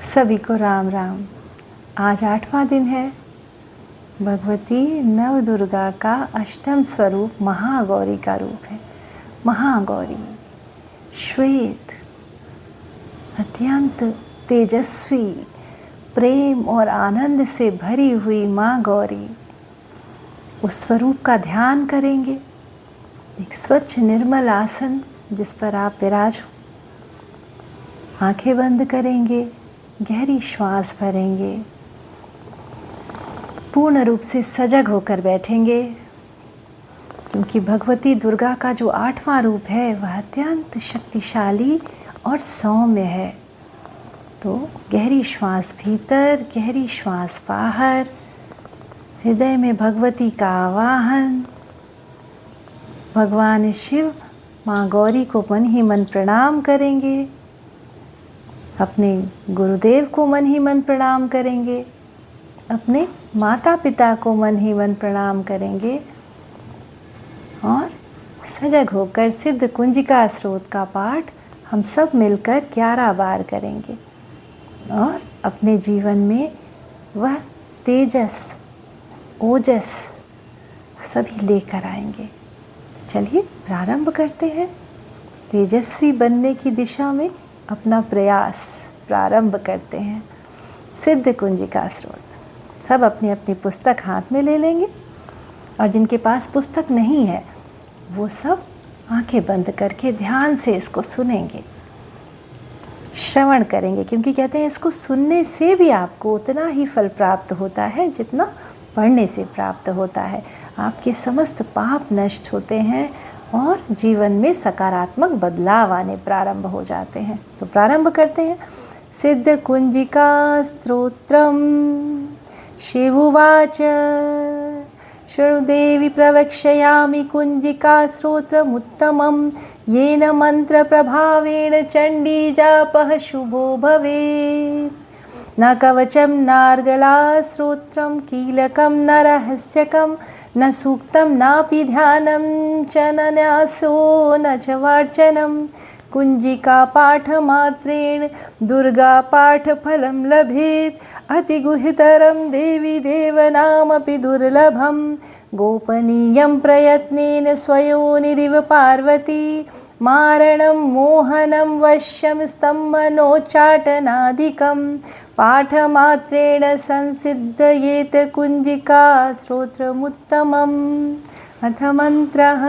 सभी को राम राम। आज 8वां दिन है। भगवती नव दुर्गा का अष्टम स्वरूप महागौरी का रूप है। महागौरी श्वेत, अत्यंत तेजस्वी, प्रेम और आनंद से भरी हुई माँ गौरी, उस स्वरूप का ध्यान करेंगे। एक स्वच्छ निर्मल आसन जिस पर आप विराज हो, आंखें बंद करेंगे, गहरी श्वास भरेंगे, पूर्ण रूप से सजग होकर बैठेंगे, क्योंकि भगवती दुर्गा का जो 8वां रूप है वह अत्यंत शक्तिशाली और सौम्य है। तो गहरी श्वास भीतर, गहरी श्वास बाहर, हृदय में भगवती का आवाहन। भगवान शिव माँ गौरी को मन ही मन प्रणाम करेंगे, अपने गुरुदेव को मन ही मन प्रणाम करेंगे, अपने माता पिता को मन ही मन प्रणाम करेंगे और सजग होकर सिद्ध कुंजिका स्रोत का पाठ हम सब मिलकर 11 बार करेंगे और अपने जीवन में वह तेजस, ओजस सभी लेकर आएंगे। चलिए प्रारंभ करते हैं। तेजस्वी बनने की दिशा में अपना प्रयास प्रारंभ करते हैं। सिद्ध कुंजिका स्रोत। सब अपनी अपनी पुस्तक हाथ में ले लेंगे और जिनके पास पुस्तक नहीं है वो सब आंखें बंद करके ध्यान से इसको सुनेंगे, श्रवण करेंगे, क्योंकि कहते हैं इसको सुनने से भी आपको उतना ही फल प्राप्त होता है जितना पढ़ने से प्राप्त होता है। आपके समस्त पाप नष्ट होते हैं और जीवन में सकारात्मक बदलाव आने प्रारंभ हो जाते हैं। तो प्रारंभ करते हैं। सिद्ध कुंजिका स्तोत्रम। शिवोवाच शृणुदेवी प्रवक्ष्यामि कुंजिका स्तोत्रमुत्तमं येन मंत्र प्रभावेण चंडी जापः शुभो भवेत्। न कवचं नार्गला स्तोत्रं कीलकं न रहस्यकं न सूक्तं नापि ध्यानं च न न्यासो न च वार्चनं। कुंजिका पाठमात्रेण दुर्गा पाठफलं लभेत्। अतिगुह्यतरं देवी देवनामपि दुर्लभं। गोपनीयं प्रयत्नेन स्वयोनिरिव पार्वती। मारणं मोहनं वश्यं स्तम्भनोच्चाटनादिकं। पाठमात्रेण संसिद्धयेत कुंजिका स्तोत्रमुत्तमम्। अर्थमन्त्रः।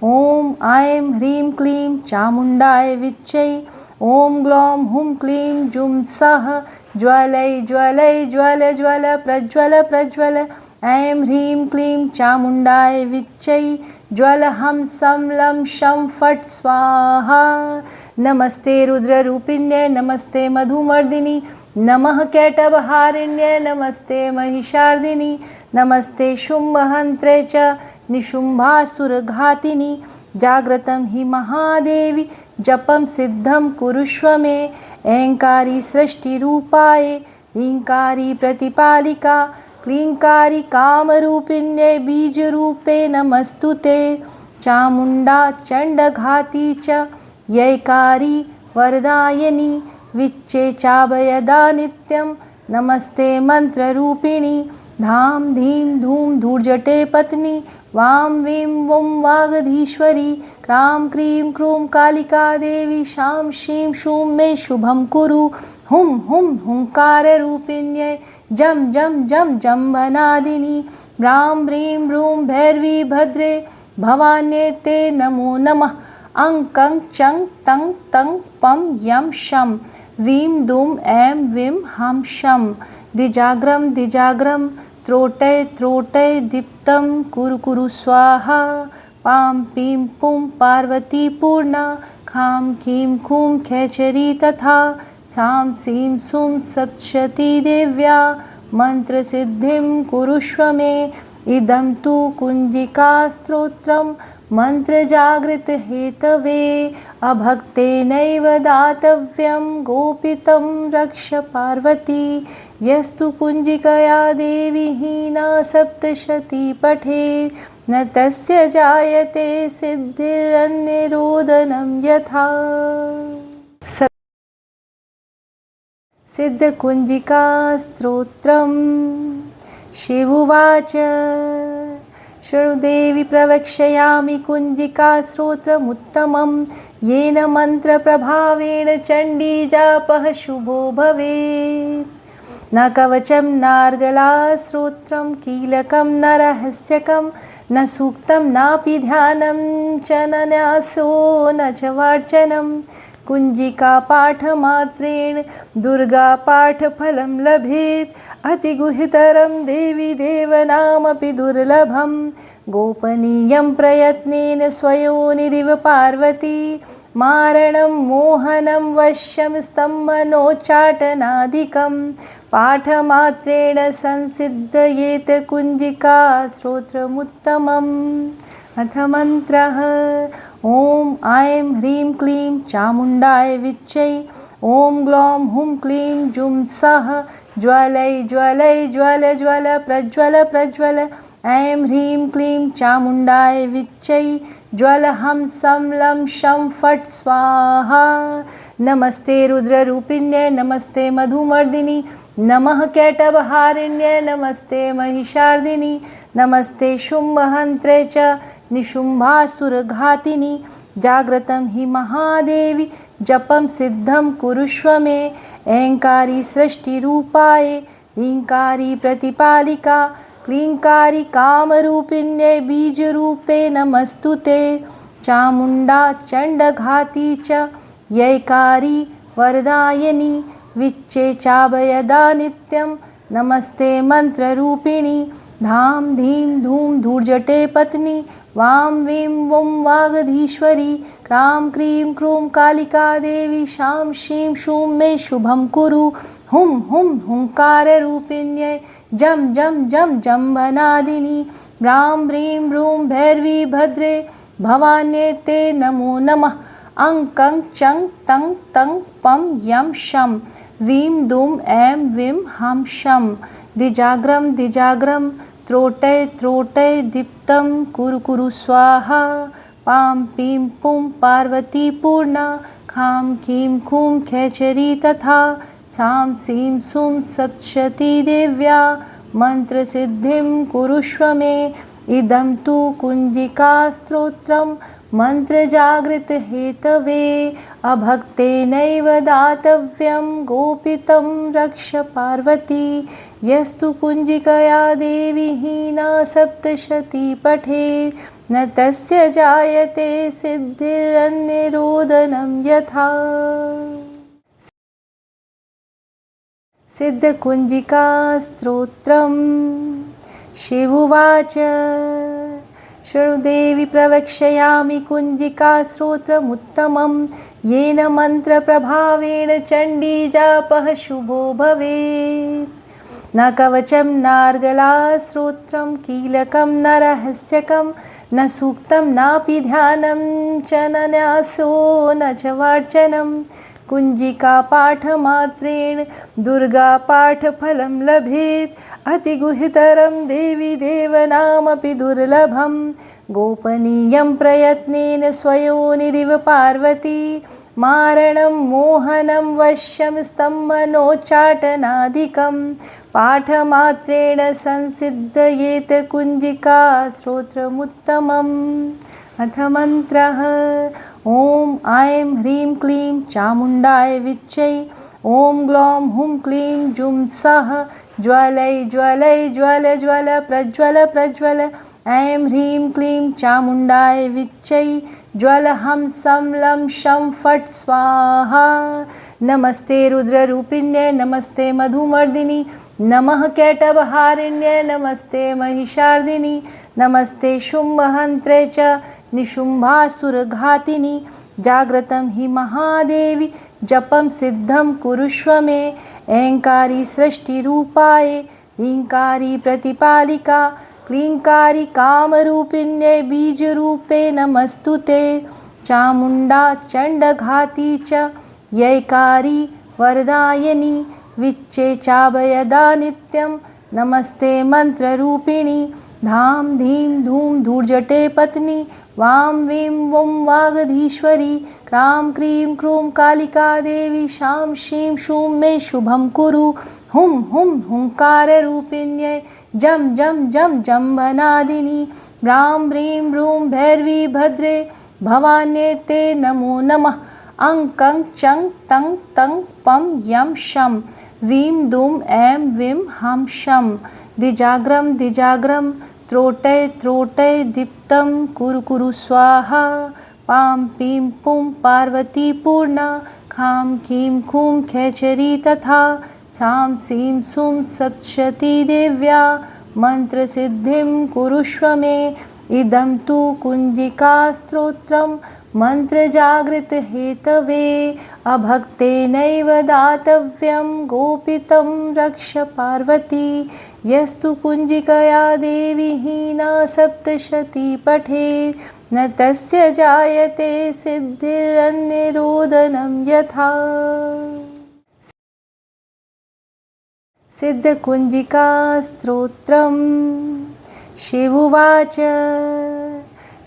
ॐ ऐं ह्रीं क्लीं चामुण्डाय विच्चै। ॐ ग्लौं हुं क्लीं जुं सः ज्वलै ज्वलै ज्वल ज्वल प्रज्वल प्रज्वल। ऐं ह्रीं क्लीं चामुण्डाय विच्चै। ज्वल हं सं लं शं फट् स्वाहा। नमस्ते रुद्ररूपिण्ये नमस्ते मधुमर्दिनी। नमः कैटभहारिण्ये नमस्ते महिषार्दिनी। नमस्ते शुम्भहन्त्रे च निशुम्भासुरघातिनी। जाग्रतं हि महादेवी जपं सिद्धं कुरुष्व मे। ऐङ्कारी सृष्टिरूपाये ह्रीङ्कारी प्रतिपालिका। क्लीङ्कारी कामरूपिण्ये बीजरूपे नमस्तुते। चामुण्डा चण्डघाती च यैकारी वरदायिनी। विच्चे चाभयदा नित्यं नमस्ते मंत्ररूपिणी। धाम धीम धूम धूर्जटे पत्नी। वां वीं वुं वागधीश्वरी। क्रां क्रीं क्रूं कालिका देवी। शां शीं शूं मे शुभं कुरु। हुं हुं हुंकाररूपिण्ये जं जं जं जम्बनादिनी। ब्रां ब्रीं ब्रूं भैरवी भद्रे भवान्ये ते नमो नमः। अं कं चं तं तं पं यं शं वीं दूं ऐं वीं हं शं। दिजाग्रम दिजाग्रम त्रोटय त्रोटय दीप्तं कुरु कुरु स्वाहा। पां पीं पुं पार्वती पूर्णा। खां खीं खूं खेचरी तथा। सां सीं सूं सप्तशती देव्या। मंत्रसिद्धिं कुरुष्व मे। इदं तु कुंजिका स्तोत्रं मंत्रजागृत हेतवे। अभक्तेनैव दातव्यं गोपितं रक्ष पार्वती। यस्तु कुंजिकया देवी हीना सप्तशती पठेत् न तस्य जायते सिद्धिरन्यरोदनं यथा। सिद्धकुञ्जिका स्तोत्रम्। शिवोवाच शृणुदेवी प्रवक्ष्यामि कुञ्जिका स्तोत्रमुत्तमं येन मन्त्रप्रभावेण चण्डीजापः शुभो भवेत्। न कवचं नार्गला स्तोत्रं कीलकं न रहस्यकं न सूक्तं नापि ध्यानं च न न्यासो न च वार्चनं। कुञ्जिका पाठमात्रेण दुर्गापाठफलं लभेत्। अतिगुह्यतरं देवी देवनामपि दुर्लभं। गोपनीयं प्रयत्नेन स्वयोनिरिव पार्वती। मारणं मोहनं वश्यं स्तम्भनोच्चाटनादिकं। पाठमात्रेण संसिद्धयेत कुञ्जिका स्तोत्रमुत्तमम्। अथ मन्त्रः। ॐ ऐं ह्रीं क्लीं चामुण्डाय विच्चै। ॐ ग्लौं हुं क्लीं जुं सः ज्वलै ज्वलै ज्वल ज्वल प्रज्वल प्रज्वल। ऐं ह्रीं क्लीं चामुण्डाय विच्चै ज्वल हं सं लं शं फट् स्वाहा। नमस्ते रुद्ररूपिण्ये नमस्ते मधुमर्दिनि नमः कैटभहारिण्ये नमस्ते महिषार्दिनि नमस्ते शुम्भहन्त्रे च निशुम्भासुरघातिनि। जाग्रतं हि महादेवी जपं सिद्धं कुरुष्व मे। ऐङ्कारी सृष्टिरूपाय ह्रीङ्कारी प्रतिपालिका क्लीङ्कारी कामरूपिण्ये बीजरूपे नमस्तुते। चामुण्डा चण्डघाती च यैकारी वरदायिनी विच्चे चाभयदा नित्यं नमस्ते मन्त्ररूपिणी। धाम धीं धूम धूर्जटे पत्नी वां वीं वुं वागधीश्वरी। क्रां क्रीं क्रूं कालिका देवी शां शीं शूं मे शुभं कुरु। हुं हुं हुंकाररूपिण्यै जं जं जं जम्बनादिनी। ब्रां ब्रीं ब्रूं भैरवी भद्रे भवान्ये ते नमो नमः। अं कं चं तं तं पं यं शं वीं दुं ऐं विं हं शं। द्विजाग्रं द्विजाग्रं त्रोटय त्रोटय दीप्तं कुरु कुरु स्वाहा। पां पीं पुं पार्वती पूर्णा खां कीं खूं खेचरी तथा। सां सीं सुं सप्तशती देव्या मन्त्रसिद्धिं कुरुष्व मे। इदं तु कुञ्जिका स्तोत्रं मन्त्रजागृतहेतवे। अभक्तेनैव दातव्यं गोपितं रक्ष पार्वती। यस्तु कुञ्जिकया देवी हीना सप्तशती पठेत् न तस्य जायते सिद्धिरन्यरोदनं यथा। सिद्धकुञ्जिका स्तोत्रम्। शिवोवाच शृणुदेवी प्रवक्ष्यामि कुञ्जिका स्तोत्रमुत्तमं येन मन्त्रप्रभावेण चण्डीजापः शुभो भवेत्। न कवचं नार्गला स्तोत्रं कीलकं न रहस्यकं न सूक्तं नापि ध्यानं च न न्यासो न च वार्चनं। कुञ्जिका पाठमात्रेण दुर्गापाठफलं लभेत्। अतिगुह्यतरं देवी देवनामपि दुर्लभं। गोपनीयं प्रयत्नेन स्वयोनिरिव पार्वती। मारणं मोहनं वश्यं स्तम्भनोच्चाटनादिकं। पाठमात्रेण संसिद्धयेत कुञ्जिका स्तोत्रमुत्तमम्। अथ मन्त्रः। ॐ ऐं ह्रीं क्लीं चामुण्डाय विच्चै। ॐ ग्लौं हुं क्लीं जुं सः ज्वलै ज्वलै ज्वल ज्वल प्रज्वल प्रज्वल। ऐं ह्रीं क्लीं चामुण्डाय विच्चै ज्वल हं सं लं शं फट् स्वाहा। नमस्ते रुद्ररूपिण्ये नमस्ते मधुमर्दिनि नमः कैटभहारिण्ये नमस्ते महिषार्दिनि नमस्ते शुम्भहन्त्रे च निशुम्भासुरघातिनि। जाग्रतं हि महादेवी जपं सिद्धं कुरुष्व मे। ऐङ्कारी सृष्टिरूपाय ह्रीङ्कारी प्रतिपालिका क्लीङ्कारी कामरूपिण्ये बीजरूपे नमस्तुते। चामुण्डा चण्डघाती च यैकारी वरदायिनी विच्चे चाभयदा नित्यं नमस्ते मन्त्ररूपिणी। धाम धीम धूम धूर्जटे पत्नी वां वीं वुं वागधीश्वरी क्रां क्रीं क्रूं कालिका देवी शां शीं शूं मे शुभं कुरु हुं हुं हुंकाररूपिण्यै जं जं जं जम्बनादिनी ब्रां ब्रीं ब्रूं भैरवी भद्रे भवान्यै ते नमो नमः अं कं चं तं तं पं यं शं वीं दुं ऐं विं हं शं दिजाग्रम दिजाग्रम त्रोटय त्रोटय दीप्तं कुरु कुरु स्वाहा पां पीं पुं पार्वती पूर्णा खां कीं खूं खेचरी तथा सां सीं सुं सप्तशती देव्या मन्त्रसिद्धिं कुरुष्व मे इदं तु कुञ्जिकास्तोत्रं मन्त्रजागृतहेतवे अभक्तेनैव दातव्यं गोपितं रक्ष पार्वती यस्तु कुञ्जिकया देवी हीना सप्तशती पठेत् न तस्य जायते सिद्धिरन्यरोदनं यथा। सिद्धकुञ्जिकास्तोत्रम् शिवोवाच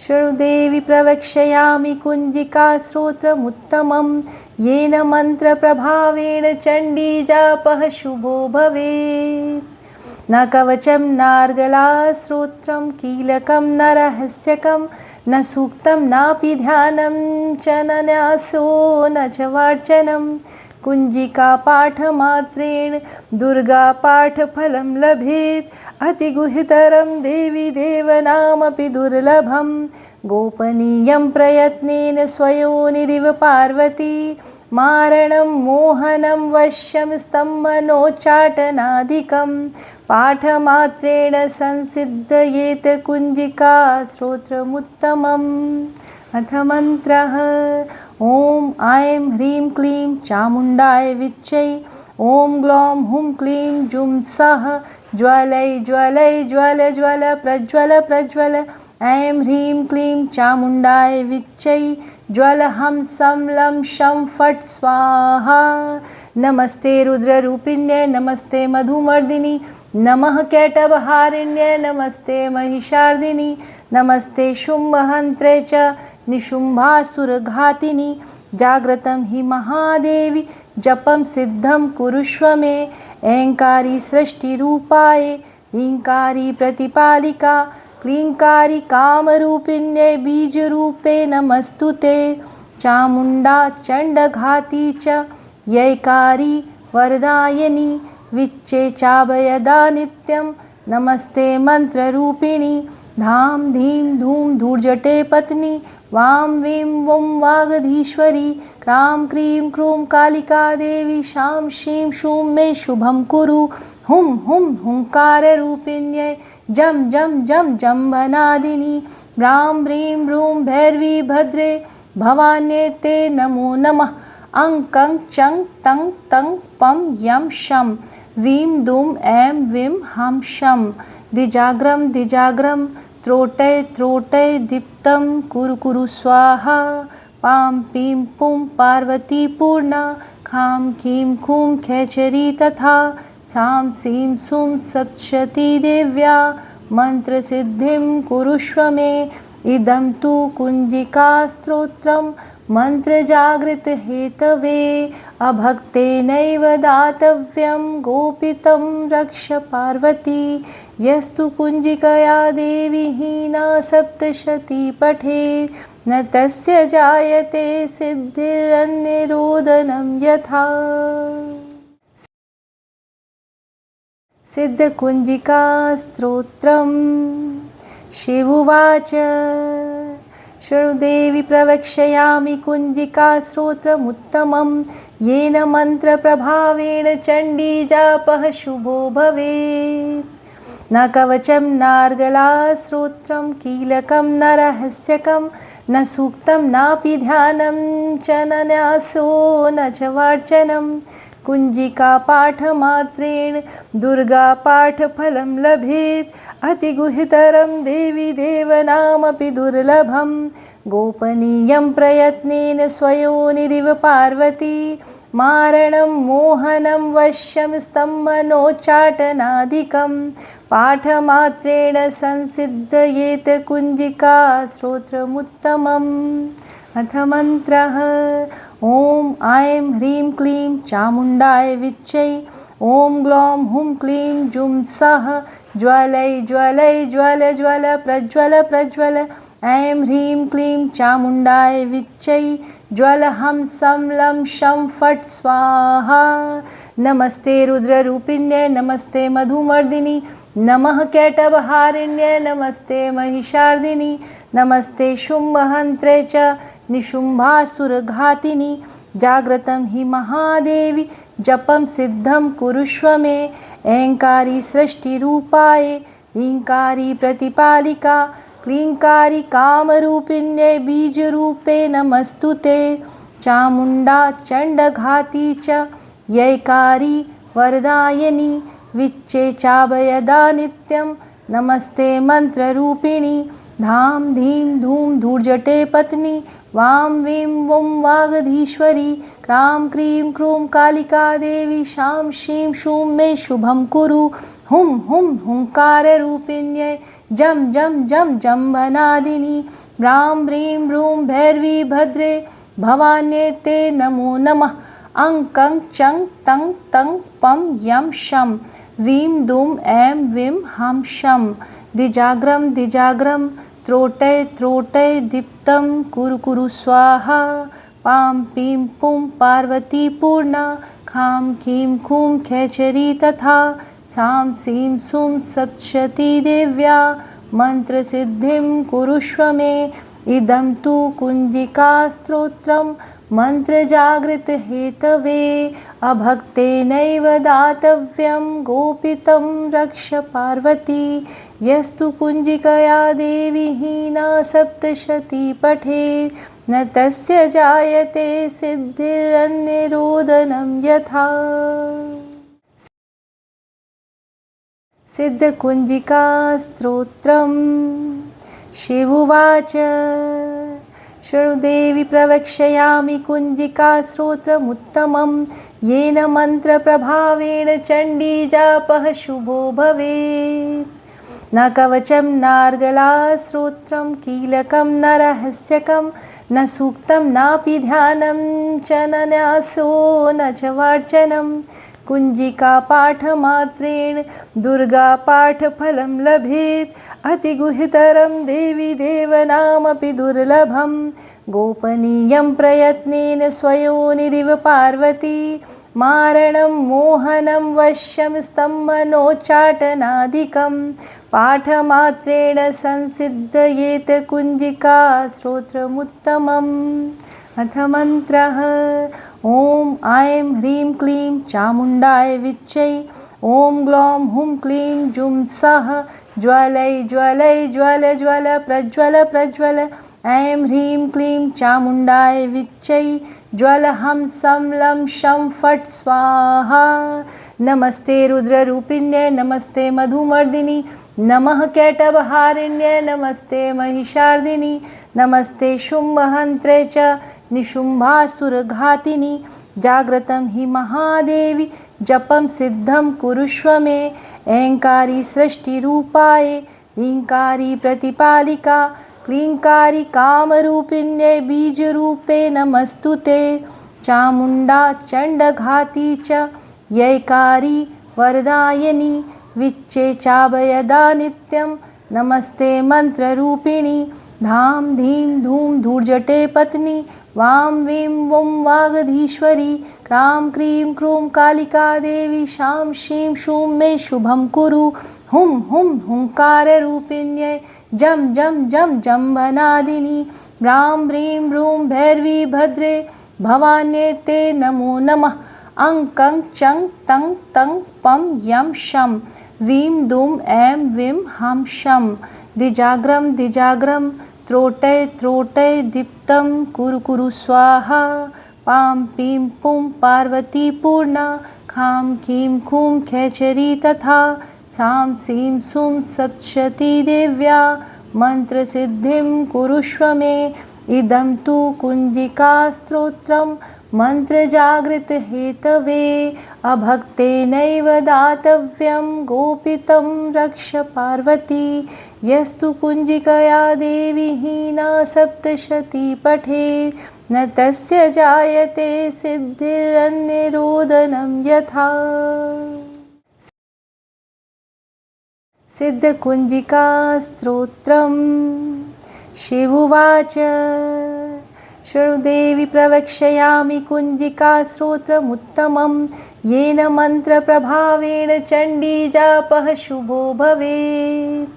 शृणुदेवी प्रवक्ष्यामि कुञ्जिकास्तोत्रमुत्तमं येन मन्त्रप्रभावेण चण्डीजापः शुभो भवेत् न कवचं नार्गलास्तोत्रं कीलकं न रहस्यकं न सूक्तं नापि ध्यानं च न न्यासो न च वार्चनं कुञ्जिकापाठमात्रेण दुर्गापाठफलं लभेत् अतिगुह्यतरं देवी देवनामपि दुर्लभं गोपनीयं प्रयत्नेन स्वयोनिरिव पार्वती मारणं मोहनं वश्यं स्तम्भनोच्चाटनादिकं पाठमात्रेण संसिद्धयेत कुञ्जिका स्तोत्रमुत्तमम्। अथ मन्त्रः ॐ ऐं ह्रीं क्लीं चामुण्डाय विच्चै ॐ ग्लौं हुं क्लीं जुं सः ज्वलै ज्वलै ज्वल ज्वल प्रज्वल प्रज्वल ऐं ह्रीं क्लीं चामुण्डाय विच्चै ज्वल हं सं लं शं फट् स्वाहा। नमस्ते रुद्ररूपिण्ये नमस्ते मधुमर्दिनि नमः कैटभहारिण्ये नमस्ते महिषार्दिनि नमस्ते शुम्भहन्त्रे च निशुम्भासुरघातिनि जाग्रतं हि महादेवी जपं सिद्धं कुरुष्व मे ऐङ्कारी सृष्टिरूपाय ह्रीङ्कारी प्रतिपालिका क्लीङ्कारी कामरूपिण्ये बीजरूपे नमस्तु ते चामुण्डा चण्डघाती च यैकारी वरदायिनी विच्चे चाभयदा नित्यं नमस्ते मन्त्ररूपिणी धाम धीम धूम धूर्जटे पत्नी वां वीं वुं वागधीश्वरी क्रां क्रीं क्रूं कालिका देवी शां शीं शूं मे शुभं कुरु हुं हुं हुंकाररूपिण्यै जं जं जं जम्बनादिनी ब्रां ब्रीं ब्रूं भैरवी भद्रे भवान्यै ते नमो नमः अं कं चं तं तं पं यं शं वीं दुं ऐं विं हं शं दिजाग्रम दिजाग्रम त्रोटय त्रोटय दीप्तं कुरु कुरु स्वाहा पां पीं पुं पार्वती पूर्णा खां कीं खूं खेचरी तथा सां सीं सुं सप्तशती देव्या मन्त्रसिद्धिं कुरुष्व मे इदं तु कुञ्जिकास्तोत्रं मन्त्रजागृतहेतवे अभक्तेनैव दातव्यं गोपितं रक्ष पार्वती यस्तु कुञ्जिकया देवी हीना सप्तशती पठेत् न तस्य जायते सिद्धिरन्यरोदनं यथा। सिद्धकुञ्जिकास्तोत्रम् शिवोवाच शृणुदेवी प्रवक्ष्यामि कुञ्जिकास्तोत्रमुत्तमं येन मन्त्रप्रभावेण चण्डीजापः शुभो भवेत् न कवचं नार्गलास्तोत्रं कीलकं न रहस्यकं न सूक्तं नापि ध्यानं च न न्यासो न च वार्चनं कुञ्जिकापाठमात्रेण दुर्गापाठफलं लभेत् अतिगुह्यतरं देवी देवनामपि दुर्लभं गोपनीयं प्रयत्नेन स्वयोनिरिव पार्वती मारणं मोहनं वश्यं स्तम्भनोच्चाटनादिकं पाठमात्रेण संसिद्धयेत कुञ्जिका स्तोत्रमुत्तमम्। अथ मन्त्रः ॐ ऐं ह्रीं क्लीं चामुण्डाय विच्चै ॐ ग्लौं हुं क्लीं जुं सः ज्वलै ज्वलै ज्वल ज्वल प्रज्वल प्रज्वल ऐं ह्रीं क्लीं चामुण्डाय विच्चै ज्वल हं सं लं शं फट् स्वाहा। नमस्ते रुद्ररूपिण्ये नमस्ते मधुमर्दिनि नमः कैटभहारिण्ये नमस्ते महिषार्दिनि नमस्ते शुम्भहन्त्रे च निशुम्भासुरघातिनि। जाग्रतं हि महादेवी जपं सिद्धं कुरुष्व मे ऐङ्कारी सृष्टिरूपाय ह्रीङ्कारी प्रतिपालिका क्लीङ्कारी कामरूपिण्ये बीजरूपे नमस्तुते। चामुण्डा चण्डघाती च यैकारी वरदायिनी विच्चे चाभयदा नित्यं नमस्ते मन्त्ररूपिणी। धाम धीं धूम धूर्जटे पत्नी वां वीं वुं वागधीश्वरी क्रां क्रीं क्रूं कालिका देवी शां शीं शूं मे शुभं कुरु। हुं हुं हुंकाररूपिण्ये जं जं जं जम्भनादिनी ब्रां ब्रीं ब्रूं भैरवी भद्रे भवान्ये ते नमो नमः। अं कं चं तं तं पं यं शं वीं दुं ऐं विं हं शं। द्विजाग्रं द्विजाग्रं त्रोटय त्रोटय दीप्तं कुरु कुरु स्वाहा। पां पीं पुं पार्वती पूर्णा खां कीं खूं खेचरी तथा सां सीं सुं सप्तशती देव्या मन्त्रसिद्धिं कुरुष्व मे। इदं तु कुञ्जिकास्तोत्रं मन्त्रजागृतहेतवे अभक्तेनैव दातव्यं गोपितं रक्ष पार्वती। यस्तु कुञ्जिकया देवी हीना सप्तशती पठेत् न तस्य जायते सिद्धिरन्यरोदनं यथा। सिद्धकुञ्जिकास्तोत्रम्। शिवोवाच शृणुदेवी प्रवक्ष्यामि कुञ्जिकास्तोत्रमुत्तमं येन मन्त्रप्रभावेण चण्डीजापः शुभो भवेत्। न कवचं नार्गलास्तोत्रं कीलकं न रहस्यकं न सूक्तं नापि ध्यानं च न न्यासो न च वार्चनं। कुञ्जिकापाठमात्रेण दुर्गापाठफलं लभेत् अतिगुह्यतरं देवी देवनामपि दुर्लभं। गोपनीयं प्रयत्नेन स्वयोनिरिव पार्वती मारणं मोहनं वश्यं स्तम्भनोच्चाटनादिकं पाठमात्रेण संसिद्धयेत कुञ्जिका स्तोत्रमुत्तमम्। अथ मन्त्रः ॐ ऐं ह्रीं क्लीं चामुण्डाय विच्चै ॐ ग्लौं हुं क्लीं जुं सः ज्वलै ज्वलै ज्वल ज्वल प्रज्वल प्रज्वल ऐं ह्रीं क्लीं चामुण्डाय विच्चै ज्वल हं सं लं शं फट् स्वाहा। नमस्ते रुद्ररूपिण्ये नमस्ते मधुमर्दिनि नमः कैटभहारिण्ये नमस्ते महिषार्दिनि नमस्ते शुम्भहन्त्रे च निशुम्भासुरघातिनि। जाग्रतं हि महादेवी जपं सिद्धं कुरुष्व मे ऐङ्कारी सृष्टिरूपाय ह्रीङ्कारी प्रतिपालिका क्लीङ्कारी कामरूपिण्ये बीजरूपे नमस्तुते। चामुण्डा चण्डघाती च यैकारी वरदायिनी विच्चे चाभयदा नित्यं नमस्ते मन्त्ररूपिणी। धाम धीं धूम धूर्जटे पत्नी वां वीं वुं वागधीश्वरी क्रां क्रीं क्रूं कालिका देवी शां शीं शूं मे शुभं कुरु। हुं हुं हुंकाररूपिण्ये जं जं जं जम्भनादिनी ब्रां ब्रीं ब्रूं भैरवी भद्रे भवान्ये ते नमो नमः। अं कं चं तं तं पं यं शं वीं दुं ऐं विं हं शं। द्विजाग्रं द्विजाग्रं त्रोटय त्रोटय दीप्तं कुरु कुरु स्वाहा। पां पीं पुं पार्वती पूर्णा खां कीं खूं खेचरी तथा सां सीं सुं सप्तशती देव्या मन्त्रसिद्धिं कुरुष्व मे। इदं तु कुञ्जिकास्तोत्रं मन्त्रजागृत हेतवे अभक्तेनैव दातव्यं गोपितं रक्ष पार्वती यस्तु कुञ्जिकया देवी हीना सप्तशती पठेत् न तस्य जायते सिद्धिरन्यरोदनं यथा। सिद्धकुञ्जिका स्तोत्रम्। शिवोवाच शृणुदेवी प्रवक्ष्यामि कुञ्जिका स्तोत्रमुत्तमं येन मन्त्रप्रभावेण चण्डीजापः शुभो भवेत्।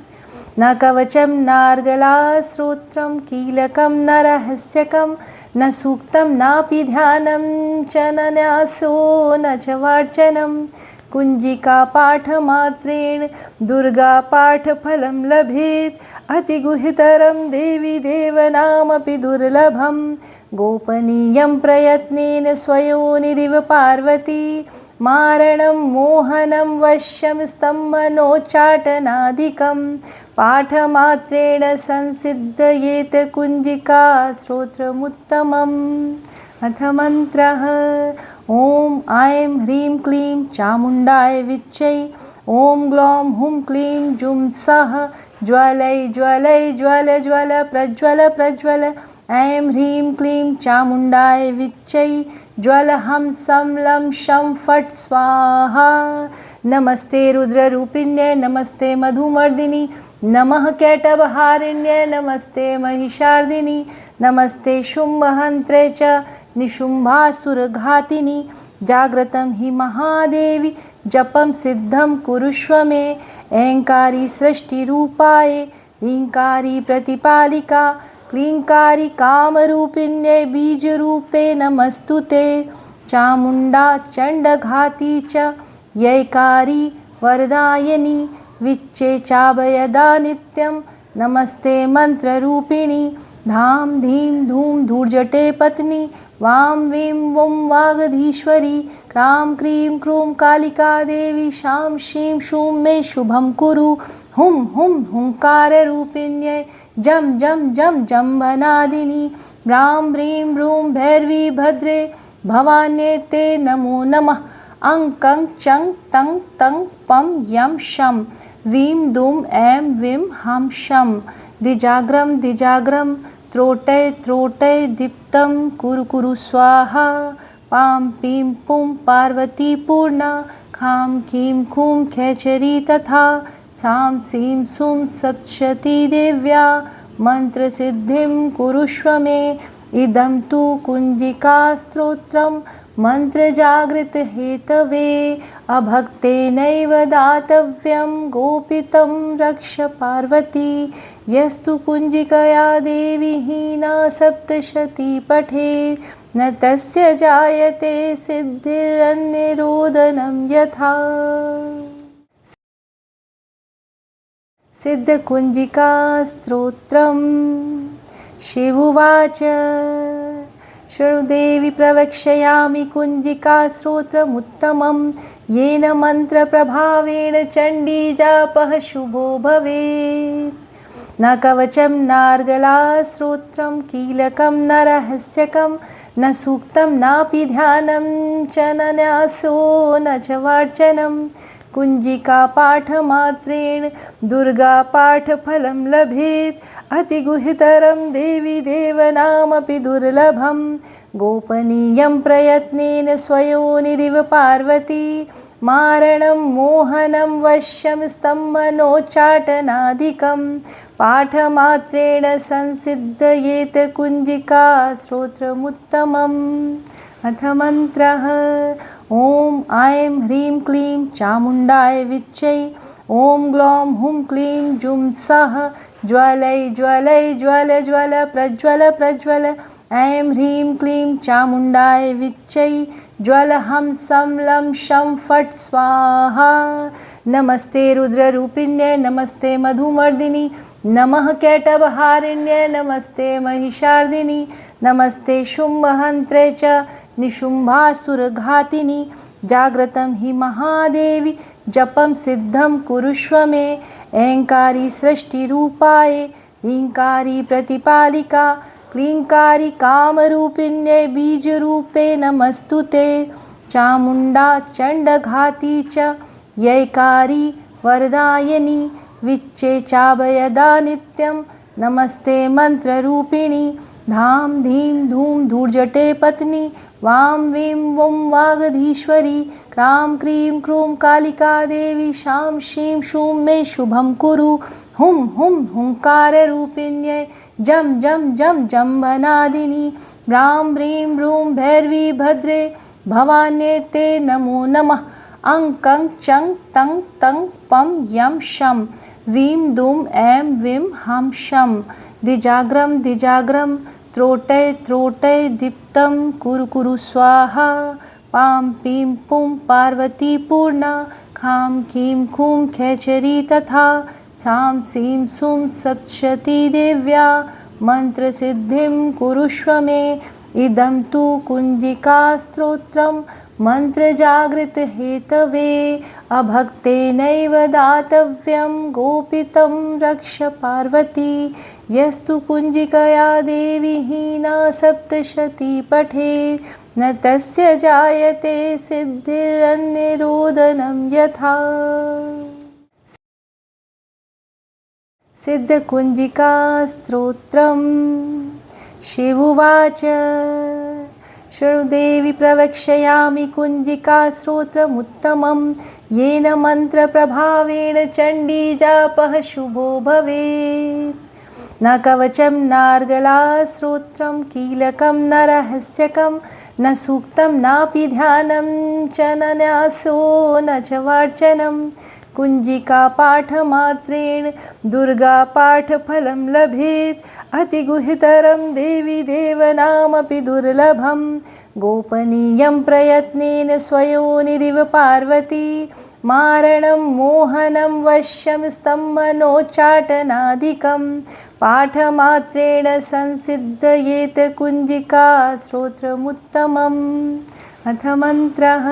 न कवचं नार्गला स्तोत्रं कीलकं न रहस्यकं न सूक्तं नापि ध्यानं च न न्यासो न च वार्चनं कुञ्जिका पाठमात्रेण दुर्गा पाठफलं लभेत् अतिगुह्यतरं देवी देवनामपि दुर्लभं गोपनीयं प्रयत्नेन स्वयोनिरिव पार्वती मारणं मोहनं वश्यं स्तम्भनोच्चाटनादिकं पाठमात्रेण संसिद्धयेत कुञ्जिका स्तोत्रमुत्तमम्। अथ मन्त्रः ॐ ऐं ह्रीं क्लीं चामुण्डाय विच्चै ॐ ग्लौं हुं क्लीं जुं सः ज्वलै ज्वलै ज्वल ज्वल प्रज्वल प्रज्वल ऐं ह्रीं क्लीं चामुण्डाय विच्चै ज्वल हं सं लं शं फट् स्वाहा। नमस्ते रुद्ररूपिण्ये नमस्ते मधुमर्दिनि नमः कैटभहारिण्ये नमस्ते महिषार्दिनि नमस्ते शुम्भहन्त्रे च निशुम्भासुरघातिनि जाग्रतं हि महादेवी जपं सिद्धं कुरुष्व मे ऐङ्कारी सृष्टिरूपाय ह्रीङ्कारी प्रतिपालिका क्लीङ्कारी कामरूपिण्ये बीजरूपे नमस्तुते चामुण्डा चण्डघाती च यैकारी वरदायिनी विच्चे चाभयदा नित्यं नमस्ते मन्त्ररूपिणी धाम धीं धूम धूर्जटे पत्नी वां वीं वुं वागधीश्वरी क्रां क्रीं क्रूं कालिका देवी शां शीं शूं मे शुभं कुरु हुं हुं हुंकाररूपिण्यै जं जं जं जम्बनादिनी ब्रां ब्रीं ब्रूं भैरवी भद्रे भवान्ये ते नमो नमः अं कं चं तं तं पं यं शं वीं दुं ऐं विं हं शं दिजाग्रं दिजाग्रं त्रोटय त्रोटय दीप्तं कुरु कुरु स्वाहा पां पीं पुं पार्वती पूर्णा खां खीं खूं खेचरी तथा सां सीं सुं सप्तशती देव्या मन्त्रसिद्धिं कुरुष्व मे इदं तु कुञ्जिका स्तोत्रं मन्त्रजागृत हेतवे अभक्तेनैव दातव्यं गोपितं रक्ष पार्वती यस्तु कुञ्जिकया देवी हीना सप्तशती पठेत् न तस्य जायते सिद्धिरन्यरोदनं यथा। सिद्धकुञ्जिका स्तोत्रम्। शिवोवाच शृणुदेवी प्रवक्ष्यामि कुञ्जिका स्तोत्रमुत्तमं येन मन्त्रप्रभावेण चण्डीजापः शुभो भवेत्। न कवचं नार्गला स्तोत्रं कीलकं न रहस्यकं न सूक्तं नापि ध्यानं च न न्यासो न च वार्चनं कुञ्जिका पाठमात्रेण दुर्गा पाठफलं लभेत् अतिगुह्यतरं देवी देवनामपि दुर्लभं गोपनीयं प्रयत्नेन स्वयोनिरिव पार्वती मारणं मोहनं वश्यं स्तम्भनोच्चाटनादिकं पाठमात्रेण संसिद्धयेत कुञ्जिका स्तोत्रमुत्तमम्। अथ मन्त्रः ॐ ऐं ह्रीं क्लीं चामुण्डाय विच्चै ॐ ग्लौं हुं क्लीं जुं सः ज्वलै ज्वलै ज्वल ज्वल प्रज्वल प्रज्वल ऐं ह्रीं क्लीं चामुण्डाय विच्चै ज्वल हं सं लं शं फट् स्वाहा। नमस्ते रुद्ररूपिण्ये नमस्ते मधुमर्दिनि नमः कैटभहारिण्ये नमस्ते महिषार्दिनि नमस्ते शुम्भहन्त्रे च निशुम्भासुरघातिनि जाग्रतं हि महादेवी जपं सिद्धं कुरुष्व मे ऐङ्कारी सृष्टिरूपाय ह्रीङ्कारी प्रतिपालिका क्लींकारी कामरूपिण्यै बीजरूपे नमस्तुते। चामुण्डा चण्डघाती च यैकारी वरदायिनी विच्चे चाभयदा नित्यं नमस्ते मंत्ररूपिणी। धाम धीम धूम धूर्जटे पत्नी वां वीं वुं वागधीश्वरी। क्रां क्रीं क्रूं कालिका देवी शां शीं शूं मे शुभं कुरु। हुं हुं हुंकाररूपिण्यै जं जं जं जम्बनादिनी। ब्रां ब्रीं ब्रूं भैरवी भद्रे भवान्यै ते नमो नमः। अं कं चं तं तं पं यं शं वीं दूं ऐं वीं हं शं। द्विजाग्रम द्विजाग्रम त्रोटय त्रोटय दीप्तं कुरु कुरु स्वाहा। पां पीं पुं पार्वती पूर्णा खां खीं खूं खेचरी तथा। सां सीं सूं सप्तशती देव्या मंत्रसिद्धिं कुरुष्व मे। इदं तु कुञ्जिका स्तोत्रं मंत्रजागृत हेतवे। अभक्तेनैव दातव्यं गोपितं रक्ष पार्वती। यस्तु कुञ्जिकया देवी हीना सप्तशती पठेत् न तस्य जायते सिद्धिरन्यरोदनं यथा। सिद्धकुञ्जिका स्तोत्रम्। शिव उवाच शृणु देवी प्रवक्ष्यामि कुञ्जिका स्तोत्रमुत्तमं येन मन्त्रप्रभावेण चण्डी जापः शुभो भवेत्। न कवचं नार्गला स्तोत्रं कीलकं न रहस्यकं न सूक्तं नापि ध्यानं च न न्यासो न च वार्चनं। कुञ्जिका पाठमात्रेण दुर्गा पाठफलं लभेत्। अतिगुह्यतरं देवी देवनामपि दुर्लभं। गोपनीयं प्रयत्नेन स्वयोनिरिव पार्वती। मारणं मोहनं वश्यं स्तम्भनोच्चाटनादिकं। पाठमात्रेण संसिद्धयेत कुञ्जिका स्तोत्रमुत्तमम्। अथ मन्त्रः।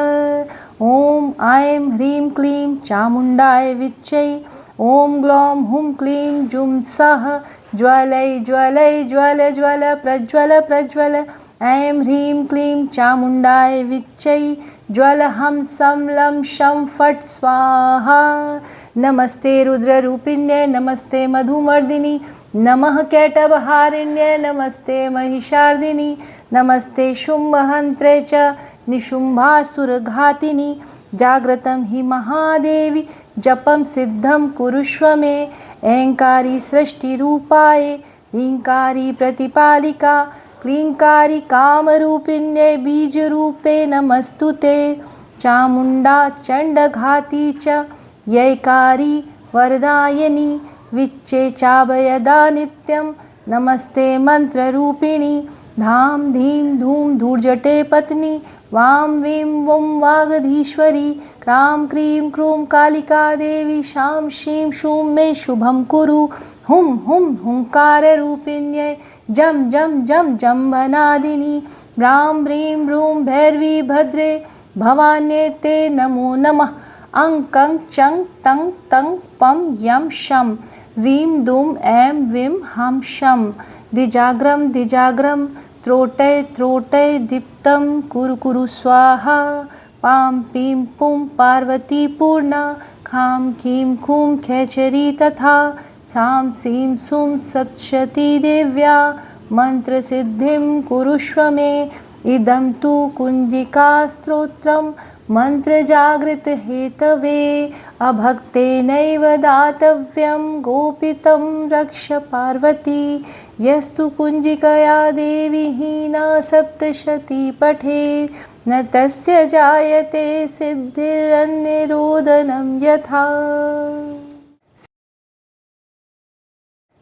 ॐ ऐं ह्रीं क्लीं चामुण्डाय विच्चै। ॐ ग्लौं हुं क्लीं जुं सः ज्वलै ज्वलै ज्वल ज्वल प्रज्वल प्रज्वल। ऐं ह्रीं क्लीं चामुण्डाय विच्चै ज्वल हं सं लं शं फट् स्वाहा। नमस्ते रुद्ररूपिण्यै नमस्ते मधुमर्दिनी। नमः कैटभहारिण्यै नमस्ते महिषार्दिनी। नमस्ते शुम्भहन्त्रे च निशुम्भासुरघातिनी। जाग्रतं हि महादेवी जपं सिद्धं कुरुष्व मे। ऐंकारी सृष्टिरूपाय ह्रींकारी प्रतिपालिका। क्लींकारी कामरूपिण्यै बीजरूपे नमस्तुते। चामुण्डा चण्डघाती च यैकारी वरदायिनी विच्चे चाभयदा नित्यं नमस्ते मंत्ररूपिणी। धाम धीम धूम धूर्जटे पत्नी वां वीं वुं वागधीश्वरी। क्रां क्रीं क्रूं कालिका देवी शां शीं शूं मे शुभं कुरु। हुं हुं हुंकाररूपिण्यै जं जं जं जम्बनादिनी। ब्रां ब्रीं ब्रूं भैरवी भद्रे भवान्यै ते नमो नमः। अं कं चं तं तं पं यं शं वीं दूं ऐं वीं हं शं। द्विजाग्रम द्विजाग्रम त्रोटय त्रोटय दीप्तं कुरु कुरु स्वाहा। पां पीं पुं पार्वती पूर्णा खां खीं खूं खेचरी तथा। सां सीं सूं सप्तशती देव्या मंत्रसिद्धिं कुरुष्व मे। इदं तु कुञ्जिका स्तोत्रं मंत्रजागृत हेतवे। अभक्तेनैव दातव्यं गोपितं रक्ष पार्वती। यस्तु कुञ्जिकया देवी हीना सप्तशती पठेत् न तस्य जायते सिद्धिरन्यरोदनं यथा।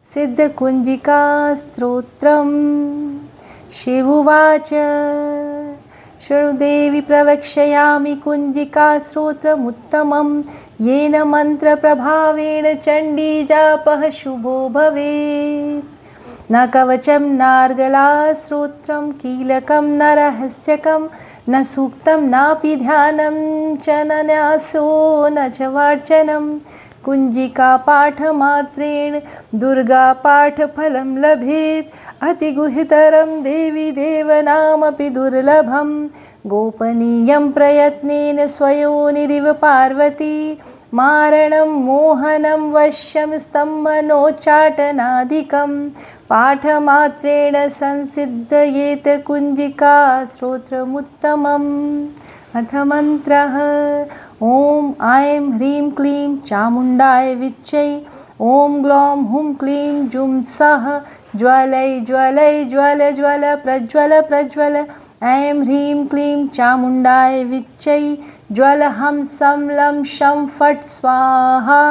सिद्धकुञ्जिका स्तोत्रम्। शिव उवाच शृणु देवी प्रवक्ष्यामि कुञ्जिका स्तोत्रमुत्तमं येन मन्त्रप्रभावेण चण्डी जापः शुभो भवेत्। न कवचं नार्गला स्तोत्रं कीलकं न रहस्यकं न सूक्तं नापि ध्यानं च न न्यासो न च वार्चनं। कुञ्जिका पाठमात्रेण दुर्गा पाठफलं लभेत् अतिगुह्यतरं देवी देवनामपि दुर्लभं गोपनीयं प्रयत्नेन स्वयोनिरिव पार्वती मारणं मोहनं वश्यं स्तम्भनोच्चाटनादिकं पाठमात्रेण संसिद्धयेत कुञ्जिका स्तोत्रमुत्तमम् अर्थमन्त्रः ॐ ऐं ह्रीं क्लीं चामुण्डाय विच्चै ॐ ग्लौं हुं क्लीं जुं सः ज्वलै ज्वलै ज्वल ज्वल प्रज्वल प्रज्वल ऐं ह्रीं क्लीं चामुण्डाय विच्चै ज्वल हं सं लं शं फट् स्वाहा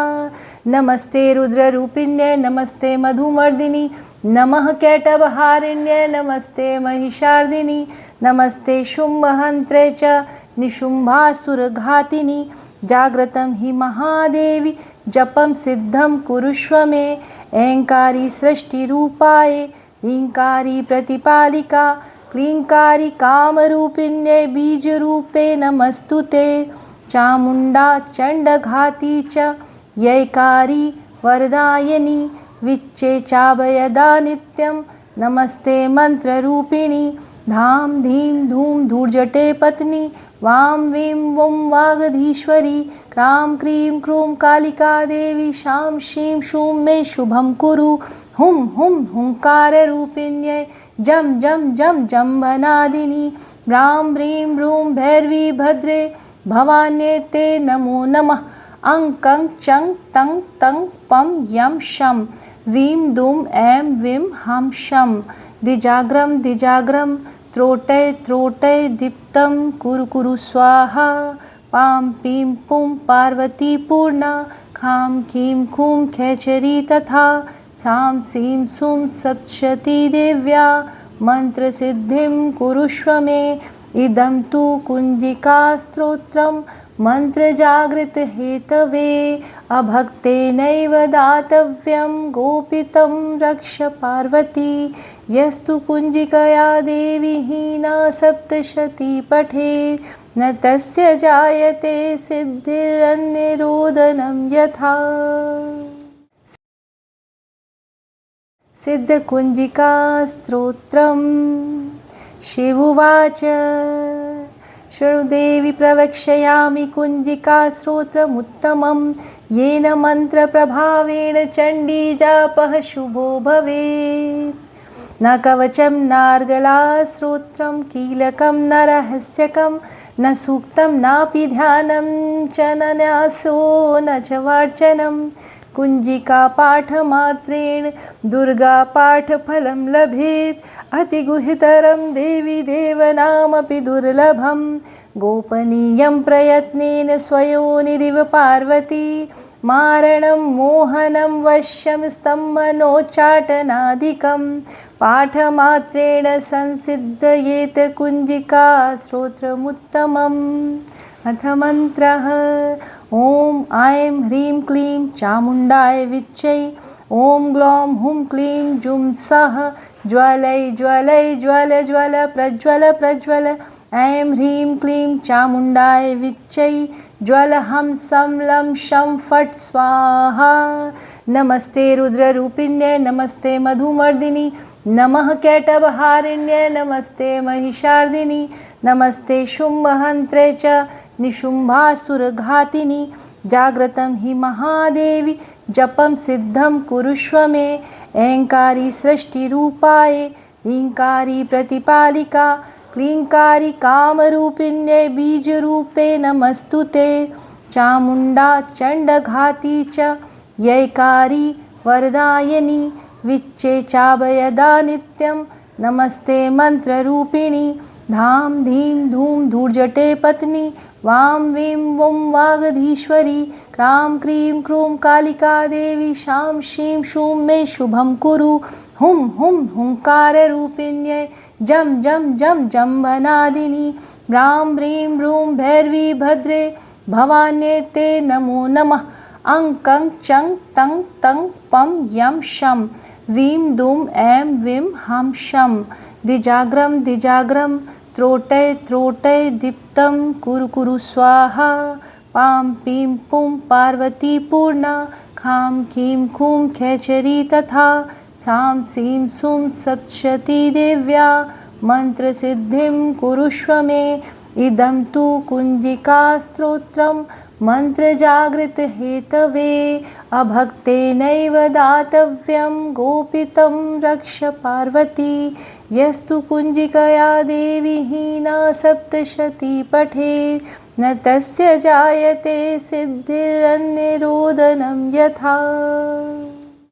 नमस्ते रुद्ररूपिण्ये नमस्ते मधुमर्दिनि नमः कैटभहारिण्ये नमस्ते महिषार्दिनि नमस्ते शुम्भहन्त्रे च निशुम्भासुरघातिनि जाग्रतं हि महादेवी जपं सिद्धं कुरुष्व मे ऐङ्कारी सृष्टिरूपाय ह्रीङ्कारी प्रतिपालिका क्लीङ्कारी कामरूपिण्ये बीजरूपे नमस्तुते चामुण्डा चण्डघाती च यैकारी वरदायिनी विच्चे चाभयदा नित्यं नमस्ते मन्त्ररूपिणी धाम धीं धूम धूर्जटे पत्नी वां वीं वुं वागधीश्वरी क्रां क्रीं क्रूं कालिका देवी शां शीं शूं मे शुभं कुरु हुं हुं हुंकाररूपिण्यै जं जं जं जम्बनादिनी ब्रां ब्रीं ब्रूं भैरवी भद्रे भवान्ये ते नमो नमः अं कं चं तं तं पं यं शं वीं दुं ऐं विं हं शं द्विजाग्रं त्रोटय त्रोटय दीप्तं कुरु कुरु स्वाहा पां पीं पुं पार्वती पूर्णा खां कीं खूं खेचरी तथा सां सीं सुं सप्तशती देव्या मन्त्रसिद्धिं कुरुष्व मे इदं तु कुञ्जिकास्तोत्रं मन्त्रजागृतहेतवे अभक्तेनैव दातव्यं गोपितं रक्ष पार्वती यस्तु कुञ्जिकया देवी हीना सप्तशती पठेत् न तस्य जायते सिद्धिरन्यरोदनं यथा सिद्धकुञ्जिकास्तोत्रम् शिवोवाच शृणुदेवी प्रवक्ष्यामि कुञ्जिकास्तोत्रमुत्तमं येन मन्त्रप्रभावेण चण्डीजापः शुभो भवेत् न कवचं नार्गलास्तोत्रं कीलकं न रहस्यकं न सूक्तं नापि ध्यानं च न न्यासो न च वार्चनं कुञ्जिका पाठमात्रेण दुर्गा पाठफलं लभेत् अतिगुह्यतरं देवी देवनामपि दुर्लभं गोपनीयं प्रयत्नेन स्वयोनिरिव पार्वती मारणं मोहनं वश्यं स्तम्भनोच्चाटनादिकं पाठमात्रेण संसिद्धयेत कुञ्जिका स्तोत्रमुत्तमम् अर्थमन्त्रः ॐ ऐं ह्रीं क्लीं चामुण्डाय विच्चै ॐ ग्लौं हुं क्लीं जुं सः ज्वलै ज्वलै ज्वल ज्वल प्रज्वल प्रज्वल ऐं ह्रीं क्लीं चामुण्डाय विच्चै ज्वल हं सं लं शं फट् स्वाहा नमस्ते रुद्ररूपिण्ये नमस्ते मधुमर्दिनि नमः कैटभहारिण्ये नमस्ते महिषार्दिनि नमस्ते शुम्भहन्त्रे च निशुम्भासुरघातिनि जाग्रतं हि महादेवी जपं सिद्धं कुरुष्व मे ऐङ्कारी सृष्टिरूपाय ह्रीङ्कारी प्रतिपालिका क्लीङ्कारी कामरूपिण्ये बीजरूपे नमस्तुते चामुण्डा चण्डघाती च यैकारी वरदायिनी विच्चे चाभयदा नित्यं नमस्ते मन्त्ररूपिणी धाम धीं धूम धूर्जटे पत्नी वां वीं वुं वागधीश्वरी क्रां क्रीं क्रूं कालिका देवी शां शीं शूं मे शुभं कुरु हुं हुं हुंकाररूपिण्यै जं जं जं जम्बनादिनी ब्रां ब्रीं ब्रूं भैरवी भद्रे भवान्ये ते नमो नमः अं कं चं तं तं पं यं शं वीं दुं ऐं विं हं शं द्विजाग्रं त्रोटय त्रोटय दीप्तं कुरु कुरु स्वाहा पां पीं पुं पार्वती पूर्णा, खां खीं खूं खेचरी तथा, सां सीं सूं सप्तशती देव्या मन्त्रसिद्धिं कुरुष्व मे। इदं तु कुञ्जिकास्तोत्रं मन्त्रजागृतहेतवे, अभक्तेनैव दातव्यं गोपितं रक्ष पार्वती। यस्तु कुञ्जिकया देवी हीना सप्तशती पठेत्, न तस्य जायते सिद्धिरन्यरोदनं यथा।